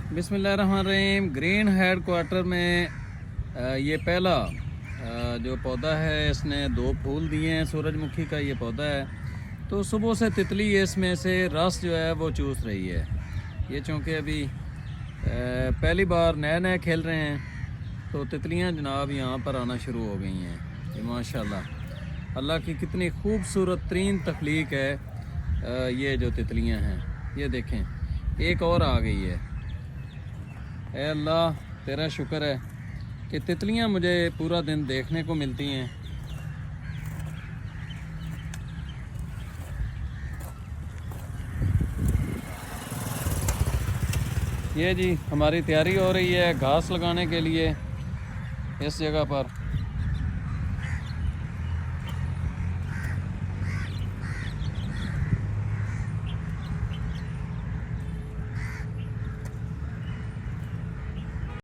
बिस्मिल्लाहिर्रहमानिर्रहीम। Green head quarter में ये पहला जो पौधा है इसने 2 फूल दिए हैं। सूरजमुखी का ये पौधा है। तो सुबह से तितली इसमें से रस जो है वो चूस रही है। ये चूँकि अभी पहली बार नए नए खेल रहे हैं तो तितलियां जनाब यहाँ पर आना शुरू हो गई हैं। ये माशाल्लाह अल्लाह की कितनी खूबसूरत तरीन तख्लीक है। ये जो तितलियां हैं ये देखें, एक और आ गई है। ऐ अल्लाह तेरा शुक्र है कि तितलियां मुझे पूरा दिन देखने को मिलती हैं। ये जी हमारी तैयारी हो रही है घास लगाने के लिए इस जगह पर।